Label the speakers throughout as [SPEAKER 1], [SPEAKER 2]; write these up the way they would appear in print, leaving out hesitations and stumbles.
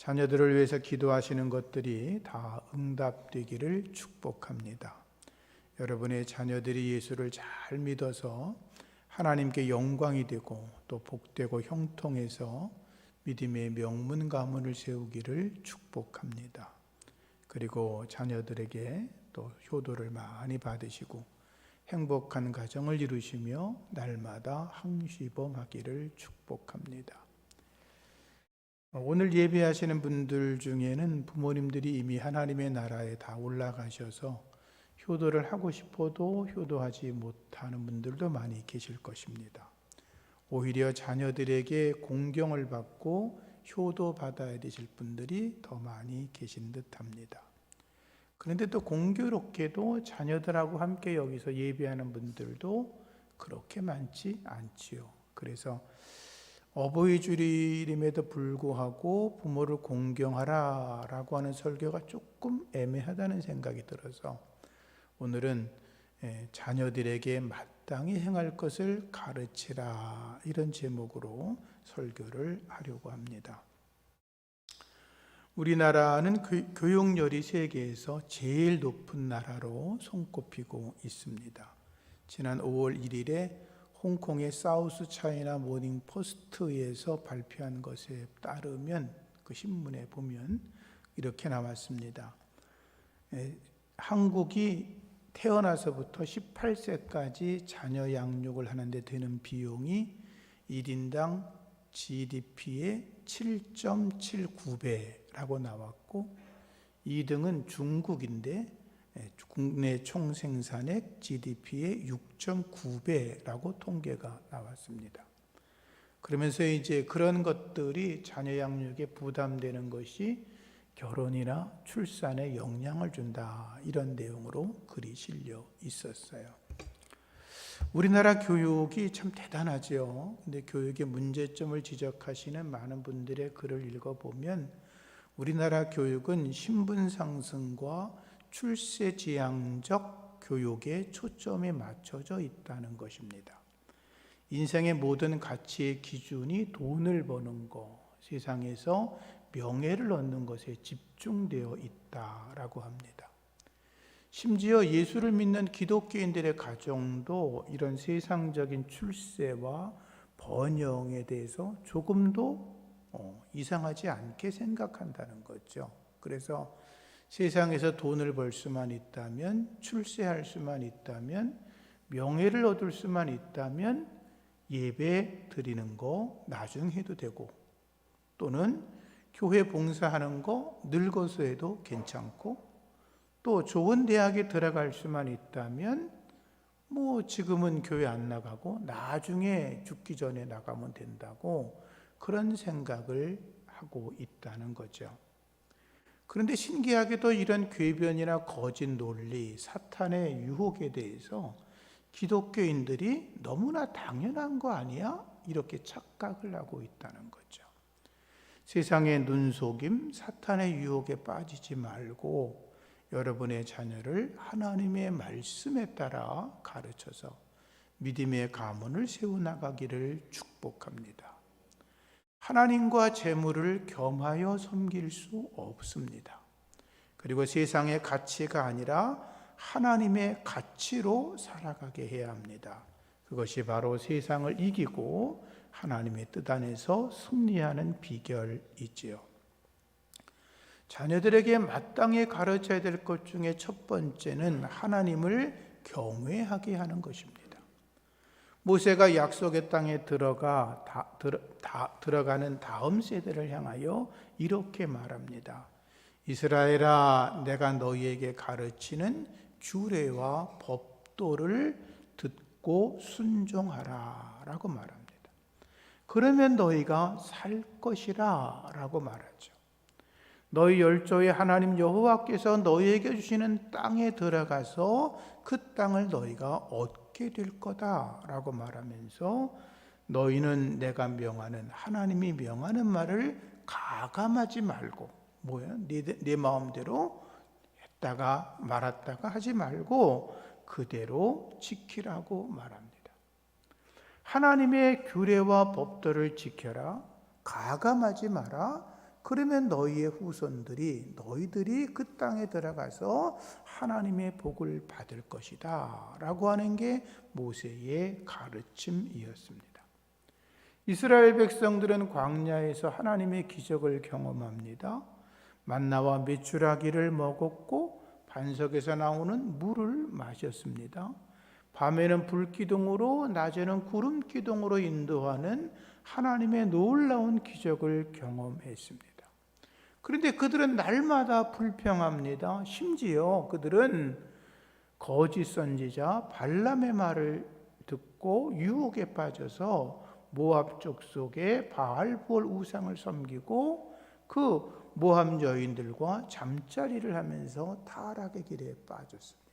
[SPEAKER 1] 자녀들을 위해서 기도하시는 것들이 다 응답되기를 축복합니다. 여러분의 자녀들이 예수를 잘 믿어서 하나님께 영광이 되고 또 복되고 형통해서 믿음의 명문 가문을 세우기를 축복합니다. 그리고 자녀들에게 또 효도를 많이 받으시고 행복한 가정을 이루시며 날마다 항시범하기를 축복합니다. 오늘 예배하시는 분들 중에는 부모님들이 이미 하나님의 나라에 다 올라가셔서 효도를 하고 싶어도 효도하지 못하는 분들도 많이 계실 것입니다. 오히려 자녀들에게 공경을 받고 효도받아야 되실 분들이 더 많이 계신 듯합니다. 그런데 또 공교롭게도 자녀들하고 함께 여기서 예배하는 분들도 그렇게 많지 않지요. 그래서 어버이 주일임에도 불구하고 부모를 공경하라라고 하는 설교가 조금 애매하다는 생각이 들어서 오늘은 자녀들에게 마땅히 행할 것을 가르치라 이런 제목으로 설교를 하려고 합니다. 우리나라는 교육열이 세계에서 제일 높은 나라로 손꼽히고 있습니다. 지난 5월 1일에 홍콩의 사우스 차이나 모닝 포스트에서 발표한 것에 따르면 그 신문에 보면 이렇게 나왔습니다. 한국이 태어나서부터 18세까지 자녀 양육을 하는데 드는 비용이 1인당 GDP의 7.79배라고 나왔고 2등은 중국인데 국내 총생산액 GDP의 6.9배라고 통계가 나왔습니다. 그러면서 이제 그런 것들이 자녀 양육에 부담되는 것이 결혼이나 출산에 영향을 준다 이런 내용으로 글이 실려 있었어요. 우리나라 교육이 참 대단하죠. 근데 교육의 문제점을 지적하시는 많은 분들의 글을 읽어보면 우리나라 교육은 신분 상승과 출세지향적 교육에 초점이 맞춰져 있다는 것입니다. 인생의 모든 가치의 기준이 돈을 버는 것, 세상에서 명예를 얻는 것에 집중되어 있다라고 합니다. 심지어 예수를 믿는 기독교인들의 가정도 이런 세상적인 출세와 번영에 대해서 조금도 이상하지 않게 생각한다는 거죠. 그래서 세상에서 돈을 벌 수만 있다면, 출세할 수만 있다면, 명예를 얻을 수만 있다면 예배 드리는 거 나중에 해도 되고, 또는 교회 봉사하는 거 늙어서 해도 괜찮고, 또 좋은 대학에 들어갈 수만 있다면 지금은 교회 안 나가고 나중에 죽기 전에 나가면 된다고 그런 생각을 하고 있다는 거죠. 그런데 신기하게도 이런 궤변이나 거짓 논리, 사탄의 유혹에 대해서 기독교인들이 너무나 당연한 거 아니야? 이렇게 착각을 하고 있다는 거죠. 세상의 눈속임, 사탄의 유혹에 빠지지 말고 여러분의 자녀를 하나님의 말씀에 따라 가르쳐서 믿음의 가문을 세워나가기를 축복합니다. 하나님과 재물을 겸하여 섬길 수 없습니다. 그리고 세상의 가치가 아니라 하나님의 가치로 살아가게 해야 합니다. 그것이 바로 세상을 이기고 하나님의 뜻 안에서 승리하는 비결이지요. 자녀들에게 마땅히 가르쳐야 될 것 중에 첫 번째는 하나님을 경외하게 하는 것입니다. 모세가 약속의 땅에 들어가는 다음 세대를 향하여 이렇게 말합니다. 이스라엘아, 내가 너희에게 가르치는 규례와 법도를 듣고 순종하라 라고 말합니다. 그러면 너희가 살 것이라 라고 말하죠. 너희 열조의 하나님 여호와께서 너희에게 주시는 땅에 들어가서 그 땅을 너희가 얻게 될 거다라고 말하면서 너희는 내가 명하는 하나님이 명하는 말을 가감하지 말고 내 마음대로 했다가 말았다가 하지 말고 그대로 지키라고 말합니다. 하나님의 규례와 법도를 지켜라. 가감하지 마라. 그러면 너희의 후손들이 너희들이 그 땅에 들어가서 하나님의 복을 받을 것이다 라고 하는 게 모세의 가르침이었습니다. 이스라엘 백성들은 광야에서 하나님의 기적을 경험합니다. 만나와 메추라기를 먹었고 반석에서 나오는 물을 마셨습니다. 밤에는 불기둥으로 낮에는 구름기둥으로 인도하는 하나님의 놀라운 기적을 경험했습니다. 그런데 그들은 날마다 불평합니다. 심지어 그들은 거짓 선지자 발람의 말을 듣고 유혹에 빠져서 모압 족속의 바알볼 우상을 섬기고 그 모압 여인들과 잠자리를 하면서 타락의 길에 빠졌습니다.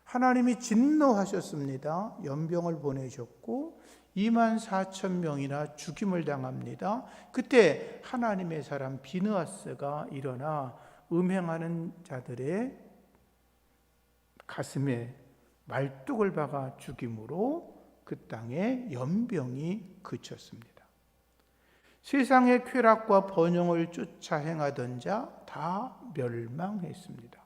[SPEAKER 1] 하나님이 진노하셨습니다. 연병을 보내셨고 24,000명이나 죽임을 당합니다. 그때 하나님의 사람 비느하스가 일어나 음행하는 자들의 가슴에 말뚝을 박아 죽임으로 그 땅에 연병이 그쳤습니다. 세상의 쾌락과 번영을 쫓아 행하던 자 다 멸망했습니다.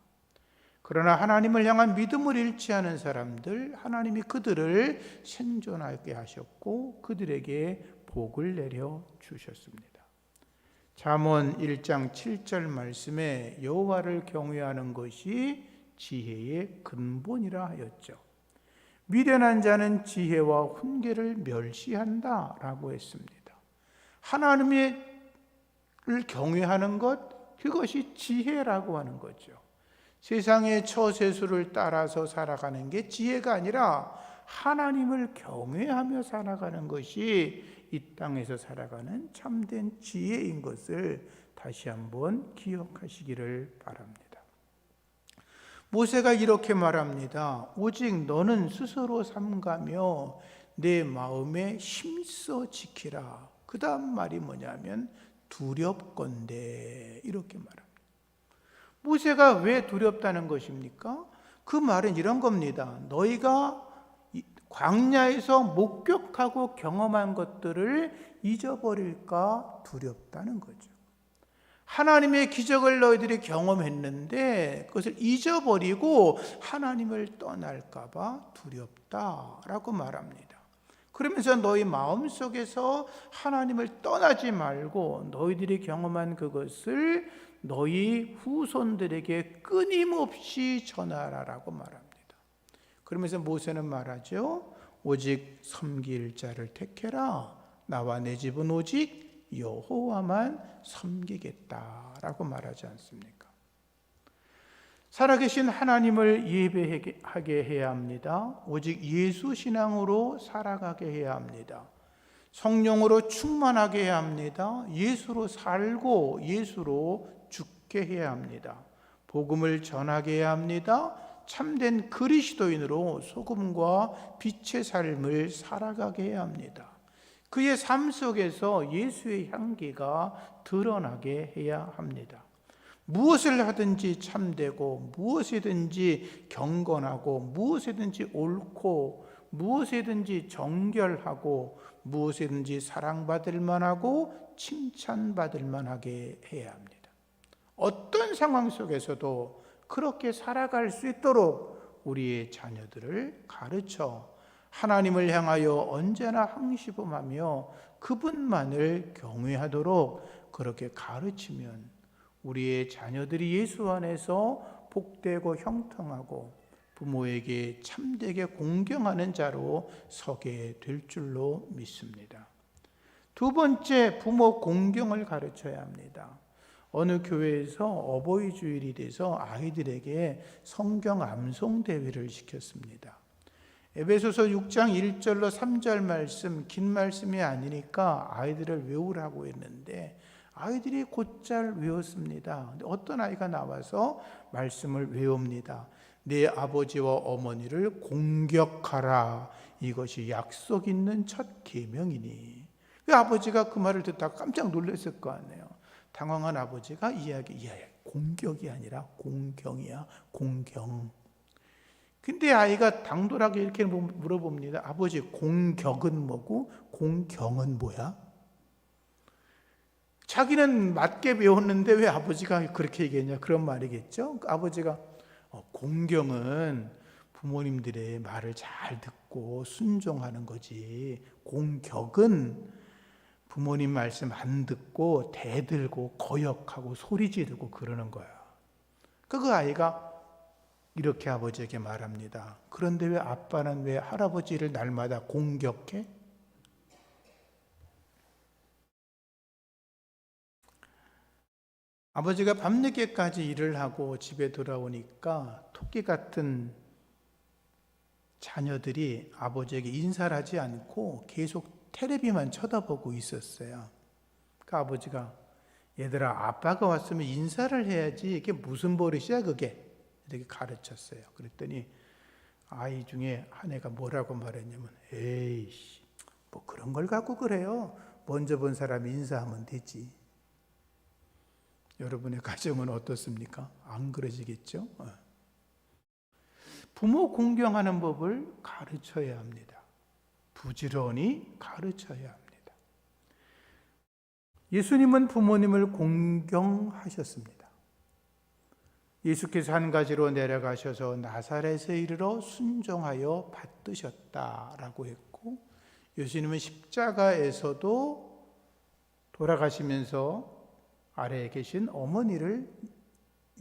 [SPEAKER 1] 그러나 하나님을 향한 믿음을 잃지 않은 사람들, 하나님이 그들을 생존하게 하셨고 그들에게 복을 내려 주셨습니다. 잠언 1장 7절 말씀에 여호와를 경외하는 것이 지혜의 근본이라 하였죠. 미련한 자는 지혜와 훈계를 멸시한다 라고 했습니다. 하나님을 경외하는 것, 그것이 지혜라고 하는 거죠. 세상의 처세술을 따라서 살아가는 게 지혜가 아니라 하나님을 경외하며 살아가는 것이 이 땅에서 살아가는 참된 지혜인 것을 다시 한번 기억하시기를 바랍니다. 모세가 이렇게 말합니다. 오직 너는 스스로 삼가며 내 마음에 힘써 지키라. 그 다음 말이 뭐냐면 두렵건대, 이렇게 말합니다. 모세가 왜 두렵다는 것입니까? 그 말은 이런 겁니다. 너희가 광야에서 목격하고 경험한 것들을 잊어버릴까 두렵다는 거죠. 하나님의 기적을 너희들이 경험했는데 그것을 잊어버리고 하나님을 떠날까 봐 두렵다라고 말합니다. 그러면서 너희 마음속에서 하나님을 떠나지 말고 너희들이 경험한 그것을 너희 후손들에게 끊임없이 전하라라고 말합니다. 그러면서 모세는 말하죠. 오직 섬길 자를 택해라. 나와 내 집은 오직 여호와만 섬기겠다라고 말하지 않습니까? 살아계신 하나님을 예배하게 해야 합니다. 오직 예수 신앙으로 살아가게 해야 합니다. 성령으로 충만하게 해야 합니다. 예수로 살고 예수로 죽게 해야 합니다. 복음을 전하게 해야 합니다. 참된 그리스도인으로 소금과 빛의 삶을 살아가게 해야 합니다. 그의 삶 속에서 예수의 향기가 드러나게 해야 합니다. 무엇을 하든지 참되고 무엇이든지 경건하고 무엇이든지 옳고 무엇이든지 정결하고 무엇이든지 사랑받을 만하고 칭찬받을 만하게 해야 합니다. 어떤 상황 속에서도 그렇게 살아갈 수 있도록 우리의 자녀들을 가르쳐 하나님을 향하여 언제나 항시범하며 그분만을 경외하도록 그렇게 가르치면 우리의 자녀들이 예수 안에서 복되고 형통하고 부모에게 참되게 공경하는 자로 서게 될 줄로 믿습니다. 두 번째, 부모 공경을 가르쳐야 합니다. 어느 교회에서 어버이 주일이 돼서 아이들에게 성경 암송 대회를 시켰습니다. 에베소서 6장 1절로 3절 말씀, 긴 말씀이 아니니까 아이들을 외우라고 했는데 아이들이 곧잘 외웠습니다. 어떤 아이가 나와서 말씀을 외웁니다. 내 아버지와 어머니를 공격하라. 이것이 약속 있는 첫 계명이니. 그 아버지가 그 말을 듣다가 깜짝 놀랐을 거 아니에요. 당황한 아버지가 공격이 아니라 공경이야, 공경. 근데 아이가 당돌하게 이렇게 물어봅니다. 아버지, 공격은 뭐고 공경은 뭐야? 자기는 맞게 배웠는데 왜 아버지가 그렇게 얘기했냐, 그런 말이겠죠. 아버지가 공경은 부모님들의 말을 잘 듣고 순종하는 거지, 공격은 부모님 말씀 안 듣고 대들고 거역하고 소리 지르고 그러는 거야. 그 아이가 이렇게 아버지에게 말합니다. 그런데 왜 아빠는 왜 할아버지를 날마다 공격해? 아버지가 밤늦게까지 일을 하고 집에 돌아오니까 토끼 같은 자녀들이 아버지에게 인사를 하지 않고 계속 텔레비만 쳐다보고 있었어요. 그 아버지가 얘들아, 아빠가 왔으면 인사를 해야지, 이게 무슨 버릇이야 그게? 이렇게 가르쳤어요. 그랬더니 아이 중에 한 애가 뭐라고 말했냐면, 에이씨, 뭐 그런 걸 갖고 그래요. 먼저 본 사람이 인사하면 되지. 여러분의 가정은 어떻습니까? 안 그러시겠죠? 부모 공경하는 법을 가르쳐야 합니다. 부지런히 가르쳐야 합니다. 예수님은 부모님을 공경하셨습니다. 예수께서 한 가지로 내려가셔서 나사렛에 이르러 순종하여 받드셨다라고 했고, 예수님은 십자가에서도 돌아가시면서 아래에 계신 어머니를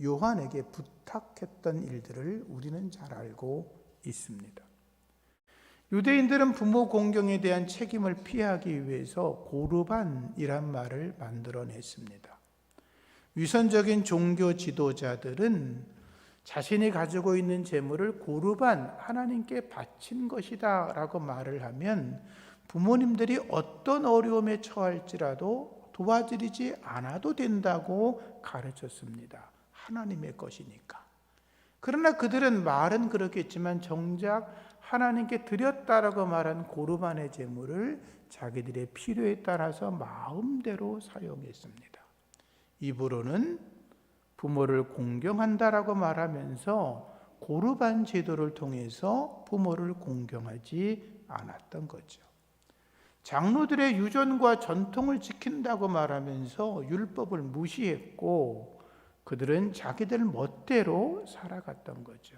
[SPEAKER 1] 요한에게 부탁했던 일들을 우리는 잘 알고 있습니다. 유대인들은 부모 공경에 대한 책임을 피하기 위해서 고르반이란 말을 만들어냈습니다. 위선적인 종교 지도자들은 자신이 가지고 있는 재물을 고르반, 하나님께 바친 것이다 라고 말을 하면 부모님들이 어떤 어려움에 처할지라도 도와드리지 않아도 된다고 가르쳤습니다. 하나님의 것이니까. 그러나 그들은 말은 그렇겠지만 정작 하나님께 드렸다라고 말한 고르반의 제물을 자기들의 필요에 따라서 마음대로 사용했습니다. 입으로는 부모를 공경한다라고 말하면서 고르반 제도를 통해서 부모를 공경하지 않았던 거죠. 장로들의 유전과 전통을 지킨다고 말하면서 율법을 무시했고 그들은 자기들 멋대로 살아갔던 거죠.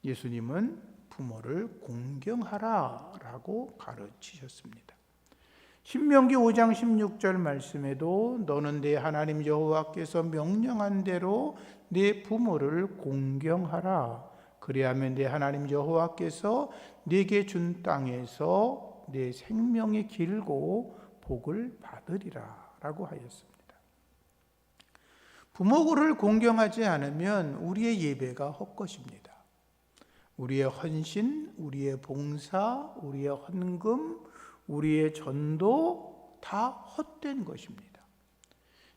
[SPEAKER 1] 예수님은 부모를 공경하라라고 가르치셨습니다. 신명기 5장 16절 말씀에도 너는 내 하나님 여호와께서 명령한 대로 네 부모를 공경하라. 그리하면 내 하나님 여호와께서 네게 준 땅에서 내 생명이 길고 복을 받으리라 라고 하였습니다. 부모를 공경하지 않으면 우리의 예배가 헛것입니다. 우리의 헌신, 우리의 봉사, 우리의 헌금, 우리의 전도 다 헛된 것입니다.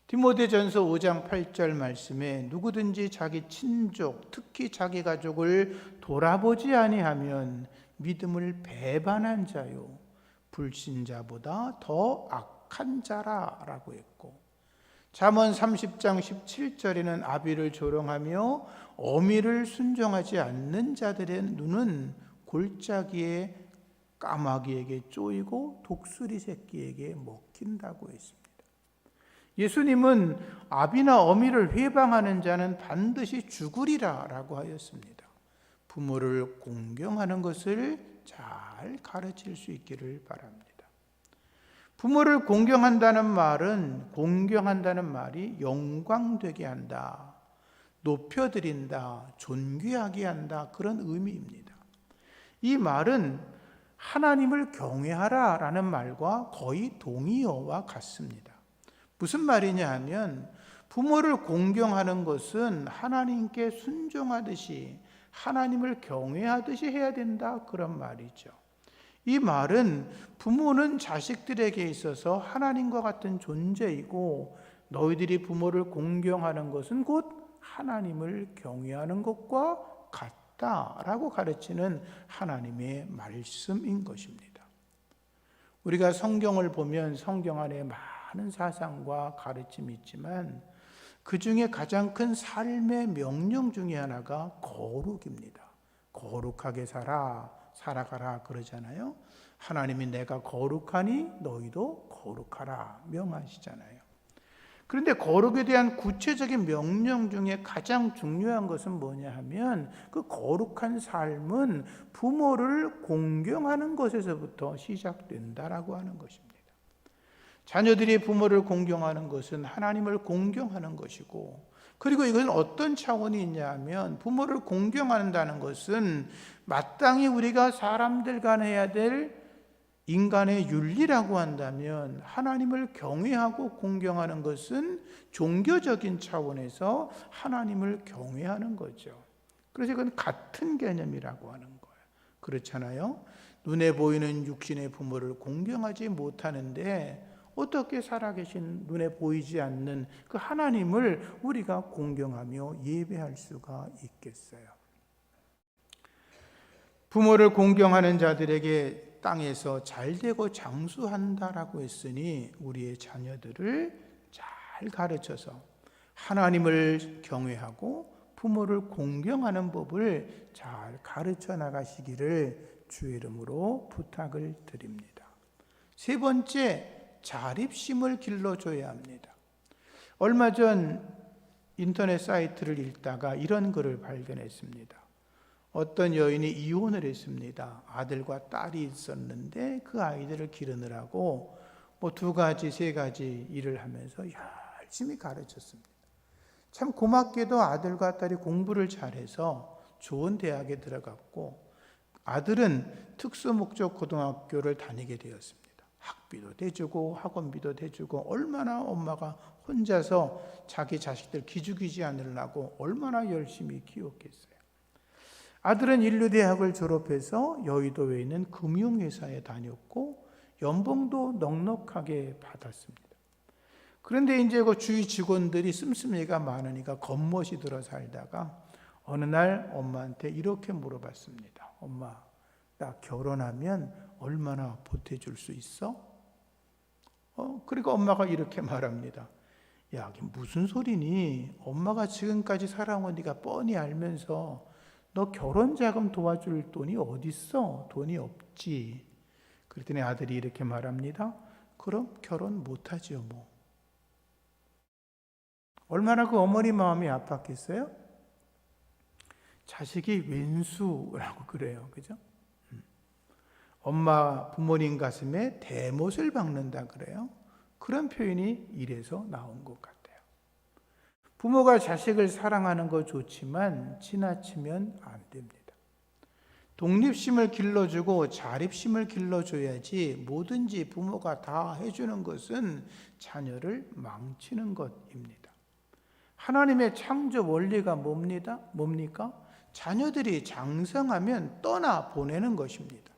[SPEAKER 1] 디모데전서 5장 8절 말씀에 누구든지 자기 친족, 특히 자기 가족을 돌아보지 아니하면 믿음을 배반한 자요 불신자보다 더 악한 자라라고 했고, 잠언 30장 17절에는 아비를 조롱하며 어미를 순종하지 않는 자들의 눈은 골짜기에 까마귀에게 쪼이고 독수리 새끼에게 먹힌다고 했습니다. 예수님은 아비나 어미를 회방하는 자는 반드시 죽으리라 라고 하였습니다. 부모를 공경하는 것을 잘 가르칠 수 있기를 바랍니다. 부모를 공경한다는 말이 영광되게 한다, 높여드린다, 존귀하게 한다, 그런 의미입니다. 이 말은 하나님을 경외하라 라는 말과 거의 동의어와 같습니다. 무슨 말이냐 하면 부모를 공경하는 것은 하나님께 순종하듯이 하나님을 경외하듯이 해야 된다, 그런 말이죠. 이 말은 부모는 자식들에게 있어서 하나님과 같은 존재이고 너희들이 부모를 공경하는 것은 곧 하나님을 경외하는 것과 같다라고 가르치는 하나님의 말씀인 것입니다. 우리가 성경을 보면 성경 안에 많은 사상과 가르침이 있지만 그 중에 가장 큰 삶의 명령 중에 하나가 거룩입니다. 거룩하게 살아, 살아가라 그러잖아요. 하나님이 내가 거룩하니 너희도 거룩하라 명하시잖아요. 그런데 거룩에 대한 구체적인 명령 중에 가장 중요한 것은 뭐냐 하면 그 거룩한 삶은 부모를 공경하는 것에서부터 시작된다라고 하는 것입니다. 자녀들이 부모를 공경하는 것은 하나님을 공경하는 것이고, 그리고 이것은 어떤 차원이 있냐 하면 부모를 공경한다는 것은 마땅히 우리가 사람들 간에 해야 될 인간의 윤리라고 한다면 하나님을 경외하고 공경하는 것은 종교적인 차원에서 하나님을 경외하는 거죠. 그래서 이건 같은 개념이라고 하는 거예요. 그렇잖아요. 눈에 보이는 육신의 부모를 공경하지 못하는데 어떻게 살아계신 눈에 보이지 않는 그 하나님을 우리가 공경하며 예배할 수가 있겠어요. 부모를 공경하는 자들에게 땅에서 잘되고 장수한다라고 했으니 우리의 자녀들을 잘 가르쳐서 하나님을 경외하고 부모를 공경하는 법을 잘 가르쳐 나가시기를 주의 이름으로 부탁을 드립니다. 세 번째, 자립심을 길러줘야 합니다. 얼마 전 인터넷 사이트를 읽다가 이런 글을 발견했습니다. 어떤 여인이 이혼을 했습니다. 아들과 딸이 있었는데 그 아이들을 기르느라고 2가지, 3가지 일을 하면서 열심히 가르쳤습니다. 참 고맙게도 아들과 딸이 공부를 잘해서 좋은 대학에 들어갔고, 아들은 특수목적 고등학교를 다니게 되었습니다. 학비도 대주고 학원비도 대주고, 얼마나 엄마가 혼자서 자기 자식들 기죽이지 않으려고 얼마나 열심히 키웠겠어요. 아들은 인류대학을 졸업해서 여의도에 있는 금융회사에 다녔고 연봉도 넉넉하게 받았습니다. 그런데 이제 그 주위 직원들이 씀씀이가 많으니까 겉멋이 들어 살다가 어느 날 엄마한테 이렇게 물어봤습니다. 엄마, 나 결혼하면 얼마나 보태줄 수 있어? 그리고 엄마가 이렇게 말합니다. 야, 이게 무슨 소리니? 엄마가 지금까지 살아온 네가 뻔히 알면서 너 결혼 자금 도와줄 돈이 어딨어? 돈이 없지. 그랬더니 아들이 이렇게 말합니다. 그럼 결혼 못하죠 뭐. 얼마나 그 어머니 마음이 아팠겠어요? 자식이 왼수라고 그래요. 그죠? 엄마 부모님 가슴에 대못을 박는다 그래요. 그런 표현이 이래서 나온 것 같아요. 부모가 자식을 사랑하는 거 좋지만 지나치면 안 됩니다. 독립심을 길러주고 자립심을 길러줘야지 뭐든지 부모가 다 해주는 것은 자녀를 망치는 것입니다. 하나님의 창조 원리가 뭡니까? 자녀들이 장성하면 떠나보내는 것입니다.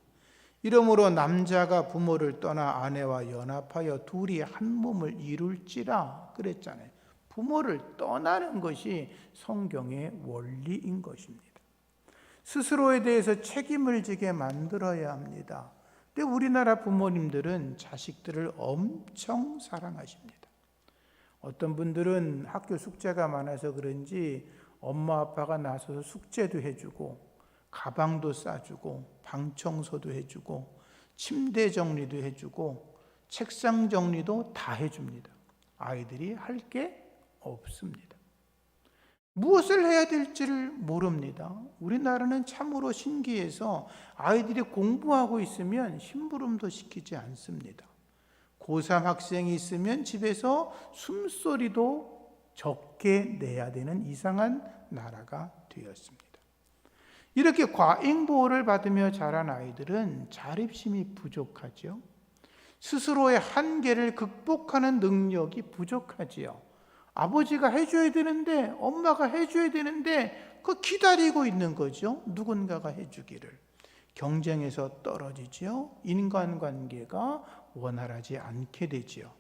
[SPEAKER 1] 이러므로 남자가 부모를 떠나 아내와 연합하여 둘이 한 몸을 이룰지라 그랬잖아요. 부모를 떠나는 것이 성경의 원리인 것입니다. 스스로에 대해서 책임을 지게 만들어야 합니다. 근데 우리나라 부모님들은 자식들을 엄청 사랑하십니다. 어떤 분들은 학교 숙제가 많아서 그런지 엄마 아빠가 나서서 숙제도 해주고 가방도 싸주고 방 청소도 해주고 침대 정리도 해주고 책상 정리도 다 해줍니다. 아이들이 할 게 없습니다. 무엇을 해야 될지를 모릅니다. 우리나라는 참으로 신기해서 아이들이 공부하고 있으면 심부름도 시키지 않습니다. 고3 학생이 있으면 집에서 숨소리도 적게 내야 되는 이상한 나라가 되었습니다. 이렇게 과잉보호를 받으며 자란 아이들은 자립심이 부족하죠. 스스로의 한계를 극복하는 능력이 부족하지요. 아버지가 해줘야 되는데, 엄마가 해줘야 되는데 그 기다리고 있는 거죠. 누군가가 해주기를. 경쟁에서 떨어지죠. 인간관계가 원활하지 않게 되지요.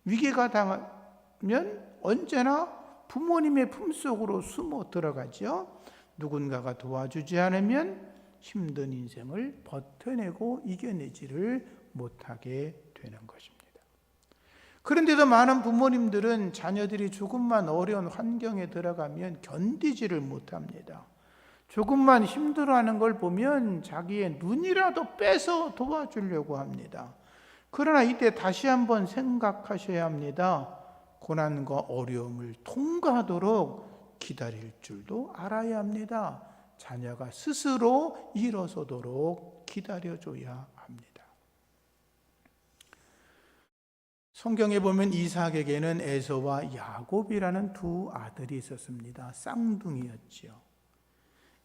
[SPEAKER 1] 위기가 당하면 언제나 부모님의 품속으로 숨어 들어가죠. 누군가가 도와주지 않으면 힘든 인생을 버텨내고 이겨내지를 못하게 되는 것입니다. 그런데도 많은 부모님들은 자녀들이 조금만 어려운 환경에 들어가면 견디지를 못합니다. 조금만 힘들어하는 걸 보면 자기의 눈이라도 빼서 도와주려고 합니다. 그러나 이때 다시 한번 생각하셔야 합니다. 고난과 어려움을 통과하도록 기다릴 줄도 알아야 합니다. 자녀가 스스로 일어서도록 기다려줘야 합니다. 성경에 보면 이삭에게는 에서와 야곱이라는 두 아들이 있었습니다. 쌍둥이였지요.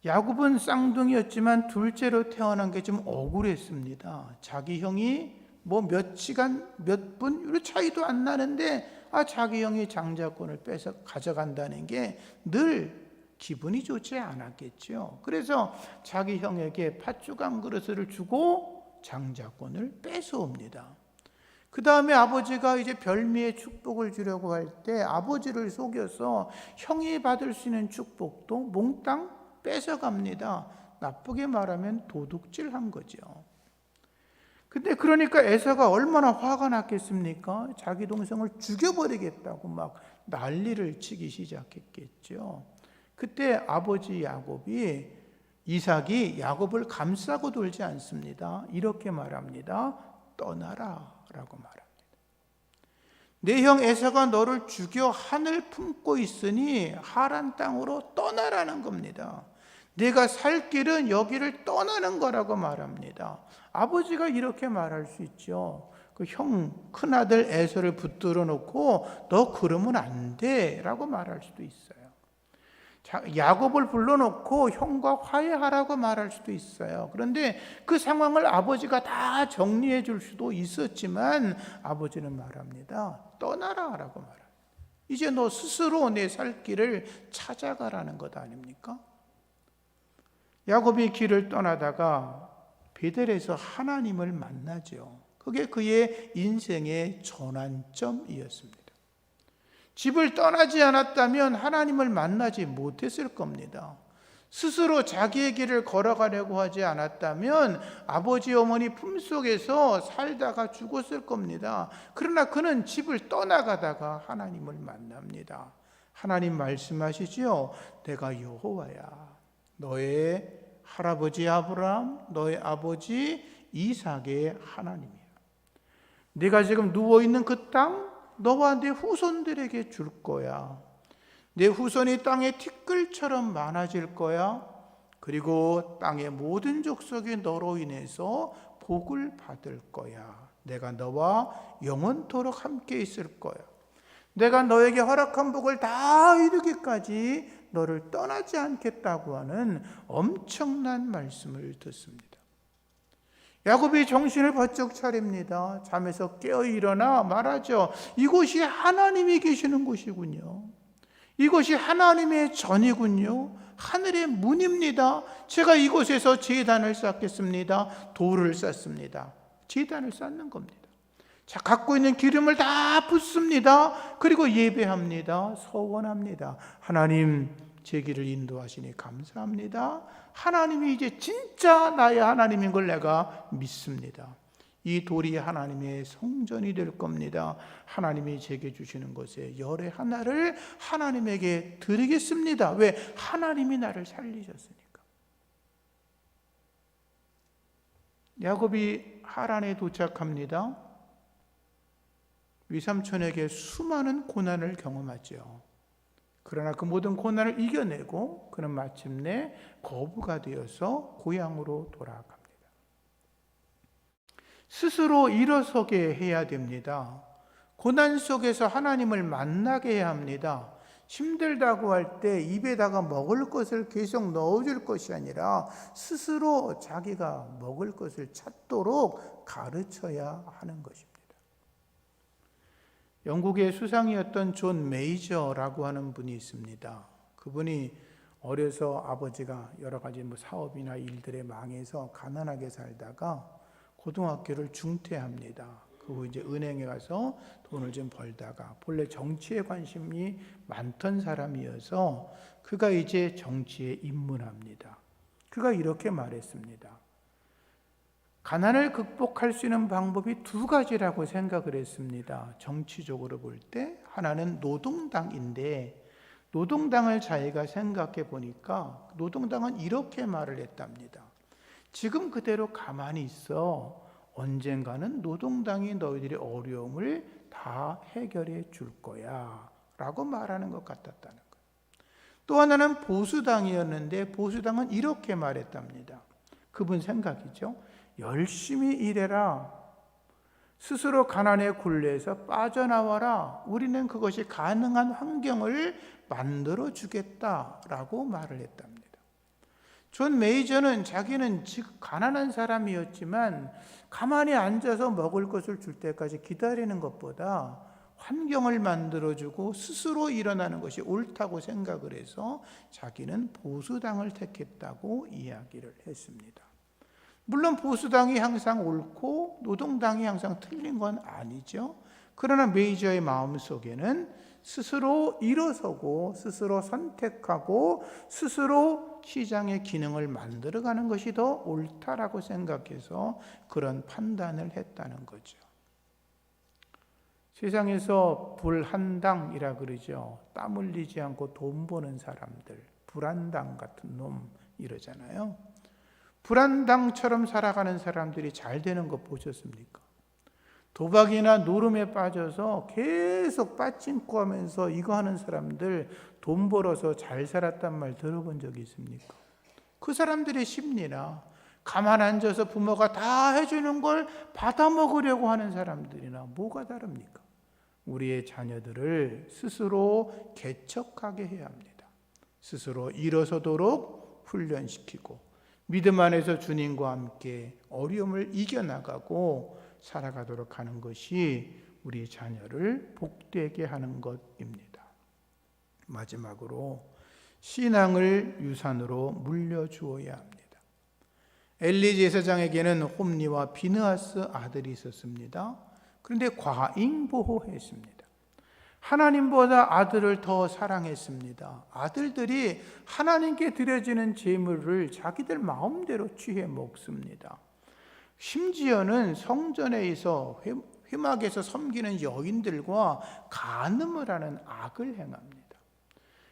[SPEAKER 1] 야곱은 쌍둥이였지만 둘째로 태어난 게 좀 억울했습니다. 자기 형이 몇 시간, 몇 분, 이런 차이도 안 나는데 자기 형이 장자권을 뺏어 가져간다는 게 늘 기분이 좋지 않았겠죠. 그래서 자기 형에게 팥죽 한 그릇을 주고 장자권을 뺏어옵니다. 그 다음에 아버지가 이제 별미의 축복을 주려고 할 때 아버지를 속여서 형이 받을 수 있는 축복도 몽땅 뺏어갑니다. 나쁘게 말하면 도둑질한 거죠. 근데 그러니까 에서가 얼마나 화가 났겠습니까? 자기 동생을 죽여버리겠다고 막 난리를 치기 시작했겠죠. 그때 아버지 이삭이 야곱을 감싸고 돌지 않습니다. 이렇게 말합니다. 떠나라 라고 말합니다. 내 형 에서가 너를 죽여 한을 품고 있으니 하란 땅으로 떠나라는 겁니다. 내가 살 길은 여기를 떠나는 거라고 말합니다. 아버지가 이렇게 말할 수 있죠. 그 형 큰아들 에서를 붙들어 놓고 너 그러면 안 돼 라고 말할 수도 있어요. 야곱을 불러놓고 형과 화해하라고 말할 수도 있어요. 그런데 그 상황을 아버지가 다 정리해 줄 수도 있었지만 아버지는 말합니다. 떠나라 라고 말합니다. 이제 너 스스로 내 살 길을 찾아가라는 것 아닙니까? 야곱이 길을 떠나다가 베델에서 하나님을 만나죠. 그게 그의 인생의 전환점이었습니다. 집을 떠나지 않았다면 하나님을 만나지 못했을 겁니다. 스스로 자기의 길을 걸어가려고 하지 않았다면 아버지 어머니 품속에서 살다가 죽었을 겁니다. 그러나 그는 집을 떠나가다가 하나님을 만납니다. 하나님 말씀하시지요. 내가 여호와야. 너의 할아버지 아브라함, 너의 아버지 이삭의 하나님이야. 네가 지금 누워있는 그 땅 너와 네 후손들에게 줄 거야. 내 후손이 땅의 티끌처럼 많아질 거야. 그리고 땅의 모든 족속이 너로 인해서 복을 받을 거야. 내가 너와 영원토록 함께 있을 거야. 내가 너에게 허락한 복을 다 이루기까지 너를 떠나지 않겠다고 하는 엄청난 말씀을 듣습니다. 야곱이 정신을 번쩍 차립니다. 잠에서 깨어 일어나 말하죠. 이곳이 하나님이 계시는 곳이군요. 이곳이 하나님의 전이군요. 하늘의 문입니다. 제가 이곳에서 제단을 쌓겠습니다. 돌을 쌓습니다. 제단을 쌓는 겁니다. 자, 갖고 있는 기름을 다 붓습니다. 그리고 예배합니다. 서원합니다. 하나님, 제 길을 인도하시니 감사합니다. 하나님이 이제 진짜 나의 하나님인 걸 내가 믿습니다. 이 돌이 하나님의 성전이 될 겁니다. 하나님이 제게 주시는 것의 열의 하나를 하나님에게 드리겠습니다. 왜? 하나님이 나를 살리셨으니까. 야곱이 하란에 도착합니다. 외삼촌에게 수많은 고난을 경험하죠. 그러나 그 모든 고난을 이겨내고 그는 마침내 거부가 되어서 고향으로 돌아갑니다. 스스로 일어서게 해야 됩니다. 고난 속에서 하나님을 만나게 해야 합니다. 힘들다고 할 때 입에다가 먹을 것을 계속 넣어줄 것이 아니라 스스로 자기가 먹을 것을 찾도록 가르쳐야 하는 것입니다. 영국의 수상이었던 존 메이저라고 하는 분이 있습니다. 그분이 어려서 아버지가 여러 가지 사업이나 일들에 망해서 가난하게 살다가 고등학교를 중퇴합니다. 그 후 이제 은행에 가서 돈을 좀 벌다가 본래 정치에 관심이 많던 사람이어서 그가 이제 정치에 입문합니다. 그가 이렇게 말했습니다. 가난을 극복할 수 있는 방법이 두 가지라고 생각을 했습니다. 정치적으로 볼 때 하나는 노동당인데 노동당을 자기가 생각해 보니까 노동당은 이렇게 말을 했답니다. 지금 그대로 가만히 있어. 언젠가는 노동당이 너희들의 어려움을 다 해결해 줄 거야 라고 말하는 것 같았다는 거예요. 또 하나는 보수당이었는데 보수당은 이렇게 말했답니다. 그분 생각이죠. 열심히 일해라. 스스로 가난의 굴레에서 빠져나와라. 우리는 그것이 가능한 환경을 만들어 주겠다라고 말을 했답니다. 존 메이저는 자기는 가난한 사람이었지만 가만히 앉아서 먹을 것을 줄 때까지 기다리는 것보다 환경을 만들어주고 스스로 일어나는 것이 옳다고 생각을 해서 자기는 보수당을 택했다고 이야기를 했습니다. 물론 보수당이 항상 옳고 노동당이 항상 틀린 건 아니죠. 그러나 메이저의 마음속에는 스스로 일어서고 스스로 선택하고 스스로 시장의 기능을 만들어가는 것이 더 옳다라고 생각해서 그런 판단을 했다는 거죠. 세상에서 불한당이라 그러죠. 땀 흘리지 않고 돈 버는 사람들, 불한당 같은 놈 이러잖아요. 불한당처럼 살아가는 사람들이 잘 되는 거 보셨습니까? 도박이나 노름에 빠져서 계속 빠찡코 하면서 이거 하는 사람들 돈 벌어서 잘 살았단 말 들어본 적이 있습니까? 그 사람들의 심리나 가만 앉아서 부모가 다 해주는 걸 받아 먹으려고 하는 사람들이나 뭐가 다릅니까? 우리의 자녀들을 스스로 개척하게 해야 합니다. 스스로 일어서도록 훈련시키고 믿음 안에서 주님과 함께 어려움을 이겨나가고 살아가도록 하는 것이 우리 자녀를 복되게 하는 것입니다. 마지막으로 신앙을 유산으로 물려주어야 합니다. 엘리 제사장에게는 홈리와 비느하스 아들이 있었습니다. 그런데 과잉보호했습니다. 하나님보다 아들을 더 사랑했습니다. 아들들이 하나님께 드려지는 제물을 자기들 마음대로 취해 먹습니다. 심지어는 성전에서 회막에서 섬기는 여인들과 간음을 하는 악을 행합니다.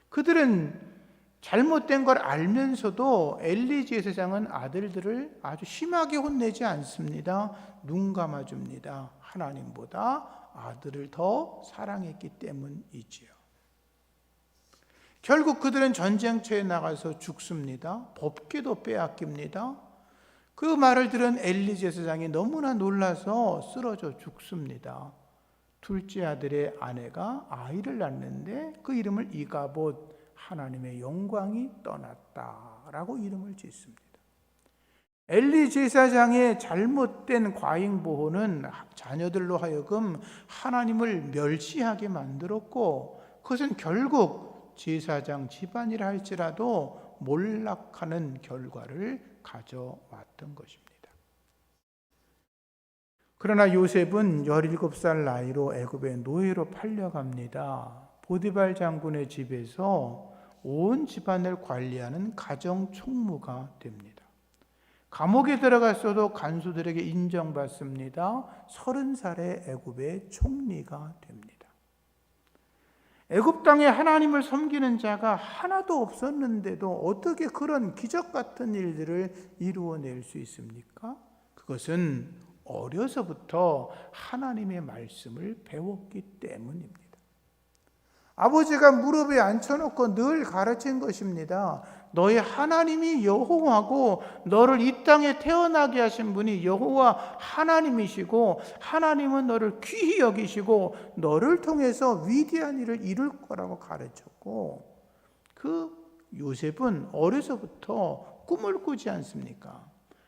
[SPEAKER 1] 그들은 잘못된 걸 알면서도 엘리 제사장은 아들들을 아주 심하게 혼내지 않습니다. 눈 감아줍니다. 하나님보다 아들을 더 사랑했기 때문이지요. 결국 그들은 전쟁터에 나가서 죽습니다. 법궤도 빼앗깁니다. 그 말을 들은 엘리 제사장이 너무나 놀라서 쓰러져 죽습니다. 둘째 아들의 아내가 아이를 낳는데 그 이름을 이가봇, 하나님의 영광이 떠났다라고 이름을 짓습니다. 엘리 제사장의 잘못된 과잉 보호는 자녀들로 하여금 하나님을 멸시하게 만들었고 그것은 결국 제사장 집안이라 할지라도 몰락하는 결과를 가져왔던 것입니다. 그러나 요셉은 17살 나이로 애굽의 노예로 팔려갑니다. 보디발 장군의 집에서 온 집안을 관리하는 가정 총무가 됩니다. 감옥에 들어갔어도 간수들에게 인정받습니다. 30살에 애굽의 총리가 됩니다. 애굽 땅에 하나님을 섬기는 자가 하나도 없었는데도 어떻게 그런 기적 같은 일들을 이루어낼 수 있습니까? 그것은 어려서부터 하나님의 말씀을 배웠기 때문입니다. 아버지가 무릎에 앉혀놓고 늘 가르친 것입니다. 너의 하나님이 여호와고 너를 이 땅에 태어나게 하신 분이 여호와 하나님이시고 하나님은 너를 귀히 여기시고 너를 통해서 위대한 일을 이룰 거라고 가르쳤고 그 요셉은 어려서부터 꿈을 꾸지 않습니까?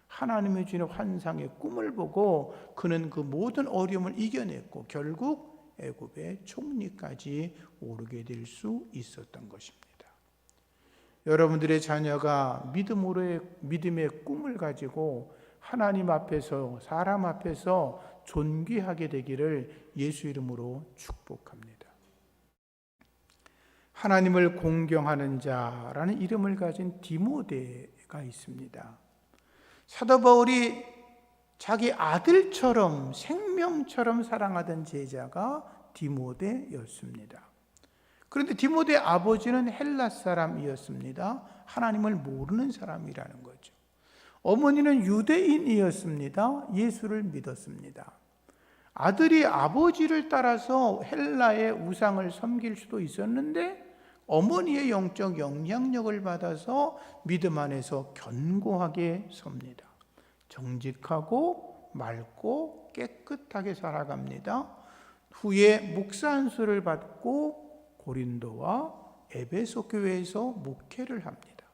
[SPEAKER 1] 하나님의 주는 환상의 꿈을 보고 그는 그 모든 어려움을 이겨냈고 결국 애굽의 총리까지 오르게 될 수 있었던 것입니다. 여러분들의 자녀가 믿음의 꿈을 가지고 하나님 앞에서 사람 앞에서 존귀하게 되기를 예수 이름으로 축복합니다. 하나님을 공경하는 자라는 이름을 가진 디모데가 있습니다. 사도 바울이 자기 아들처럼 생명처럼 사랑하던 제자가 디모데였습니다. 그런데 디모데 아버지는 헬라 사람이었습니다. 하나님을 모르는 사람이라는 거죠. 어머니는 유대인이었습니다. 예수를 믿었습니다. 아들이 아버지를 따라서 헬라의 우상을 섬길 수도 있었는데 어머니의 영적 영향력을 받아서 믿음 안에서 견고하게 섭니다. 정직하고 맑고 깨끗하게 살아갑니다. 후에 목사 안수를 받고 고린도와 에베소 교회에서 목회를 합니다.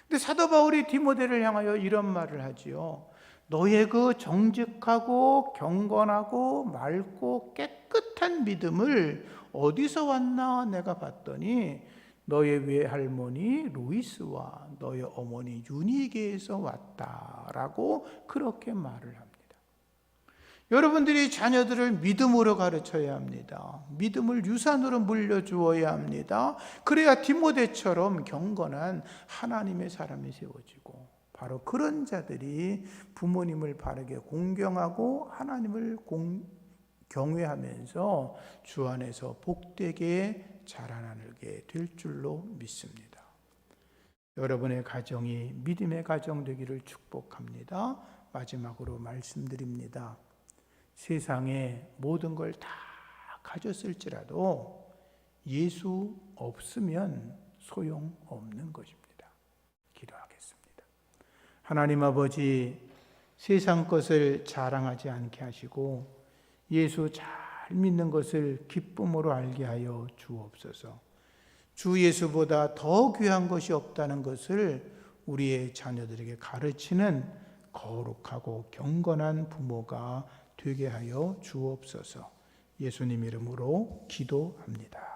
[SPEAKER 1] 근데 사도 바울이 디모데를 향하여 이런 말을 하지요. 너의 그 정직하고 경건하고 맑고 깨끗한 믿음을 어디서 왔나 내가 봤더니 너의 외할머니 루이스와 너의 어머니 유니게에서 왔다라고 그렇게 말을 합니다. 여러분들이 자녀들을 믿음으로 가르쳐야 합니다. 믿음을 유산으로 물려주어야 합니다. 그래야 디모데처럼 경건한 하나님의 사람이 세워지고 바로 그런 자들이 부모님을 바르게 공경하고 하나님을 경외하면서 주 안에서 복되게 자라나게 될 줄로 믿습니다. 여러분의 가정이 믿음의 가정 되기를 축복합니다. 마지막으로 말씀드립니다. 세상에 모든 걸 다 가졌을지라도 예수 없으면 소용없는 것입니다. 기도하겠습니다. 하나님 아버지, 세상 것을 자랑하지 않게 하시고 예수 잘 믿는 것을 기쁨으로 알게 하여 주옵소서. 주 예수보다 더 귀한 것이 없다는 것을 우리의 자녀들에게 가르치는 거룩하고 경건한 부모가 되게 하여 주옵소서. 예수님 이름으로 기도합니다.